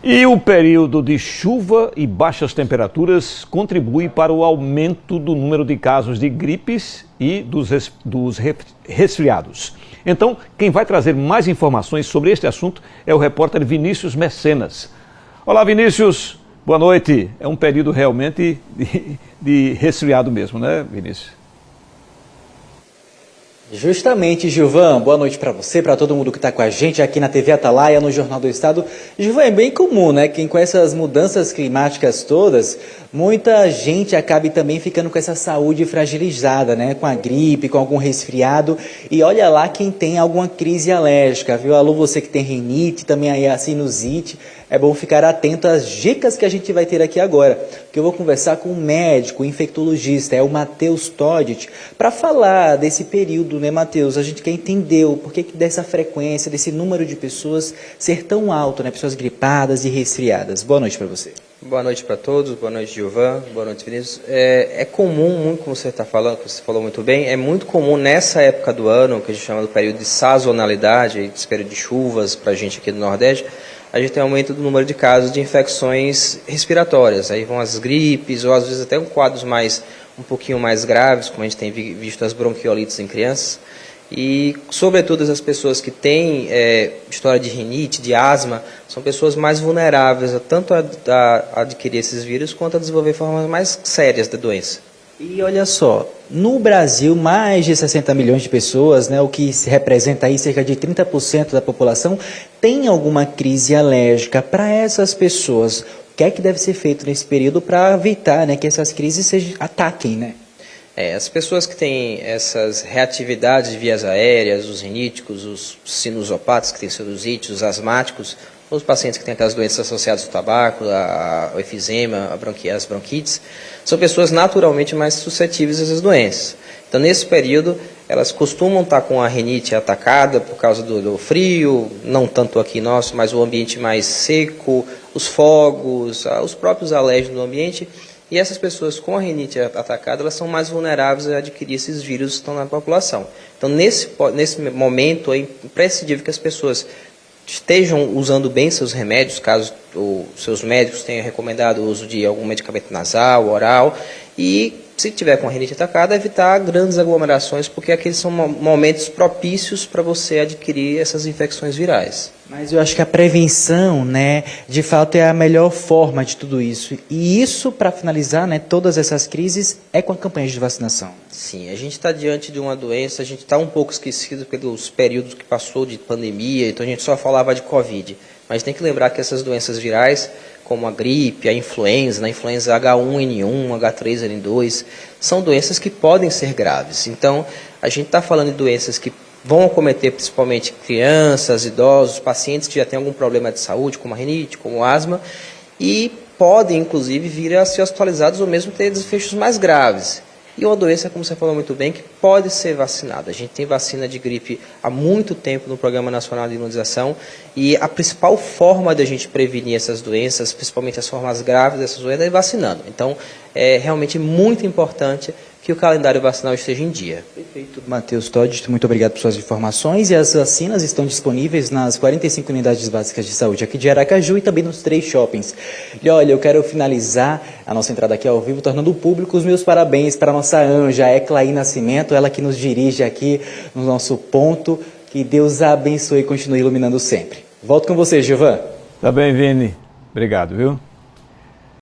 E o período de chuva e baixas temperaturas contribui para o aumento do número de casos de gripes e dos resfriados. Então, quem vai trazer mais informações sobre este assunto é o repórter Vinícius Mecenas. Olá, Vinícius, boa noite. É um período realmente de resfriado mesmo, né, Vinícius? Justamente, Gilvan, boa noite para você, para todo mundo que está com a gente aqui na TV Atalaia, no Jornal do Estado. Gilvan, é bem comum, né, que com essas mudanças climáticas todas, muita gente acabe também ficando com essa saúde fragilizada, né, com a gripe, com algum resfriado. E olha lá quem tem alguma crise alérgica, viu? Alô, você que tem rinite, também aí a sinusite. É bom ficar atento às dicas que a gente vai ter aqui agora, que eu vou conversar com um médico, infectologista, é o Matheus Todit, para falar desse período, né, Matheus? A gente quer entender o porquê dessa frequência, desse número de pessoas ser tão alto, né, pessoas gripadas e resfriadas. Boa noite para você. Boa noite para todos, boa noite, Gilvan, boa noite, Vinícius. É comum, muito como você está falando, que você falou muito bem, é muito comum nessa época do ano, que a gente chama do período de sazonalidade, esse período de chuvas para a gente aqui do Nordeste, a gente tem aumento do número de casos de infecções respiratórias. Aí vão as gripes, ou às vezes até quadros um pouquinho mais graves, como a gente tem visto as bronquiolites em crianças. E, sobretudo, as pessoas que têm história de rinite, de asma, são pessoas mais vulneráveis tanto a adquirir esses vírus, quanto a desenvolver formas mais sérias da doença. E olha só, no Brasil, mais de 60 milhões de pessoas, né, o que representa aí cerca de 30% da população, tem alguma crise alérgica. Para essas pessoas, o que é que deve ser feito nesse período para evitar, né, que essas crises ataquem, né? As pessoas que têm essas reatividades de vias aéreas, os riníticos, os sinusopatas, que têm sinusite, os asmáticos, os pacientes que têm aquelas doenças associadas ao tabaco, ao efizema, as bronquites, são pessoas naturalmente mais suscetíveis a essas doenças. Então, nesse período, elas costumam estar com a rinite atacada por causa do frio, não tanto aqui nosso, mas o ambiente mais seco, os fogos, os próprios alérgenos do ambiente. E essas pessoas com a rinite atacada, elas são mais vulneráveis a adquirir esses vírus que estão na população. Então, nesse momento, é imprescindível que as pessoas estejam usando bem seus remédios, caso os seus médicos tenham recomendado o uso de algum medicamento nasal, oral, e se tiver com a rinite atacada, evitar grandes aglomerações, porque aqueles são momentos propícios para você adquirir essas infecções virais. Mas eu acho que a prevenção, né, de fato é a melhor forma de tudo isso. E isso, para finalizar, né, todas essas crises, é com a campanha de vacinação. Sim, a gente está diante de uma doença, a gente está um pouco esquecido pelos períodos que passou de pandemia, então a gente só falava de Covid. Mas tem que lembrar que essas doenças virais, como a gripe, a influenza H1N1, H3N2, são doenças que podem ser graves. Então, a gente está falando de doenças que vão acometer principalmente crianças, idosos, pacientes que já têm algum problema de saúde, como a rinite, como asma, e podem, inclusive, vir a ser hospitalizados ou mesmo ter desfechos mais graves. E uma doença, como você falou muito bem, que pode ser vacinada. A gente tem vacina de gripe há muito tempo no Programa Nacional de Imunização e a principal forma de a gente prevenir essas doenças, principalmente as formas graves dessas doenças, é vacinando. Então, é realmente muito importante que o calendário vacinal esteja em dia. Perfeito, Matheus Todit, muito obrigado por suas informações. E as vacinas estão disponíveis nas 45 unidades básicas de saúde aqui de Aracaju e também nos 3 shoppings. E olha, eu quero finalizar a nossa entrada aqui ao vivo, tornando público os meus parabéns para a nossa anja, Eclaí Nascimento, ela que nos dirige aqui no nosso ponto. Que Deus a abençoe e continue iluminando sempre. Volto com você, Gilvan. Tá bem, Vini. Obrigado, viu?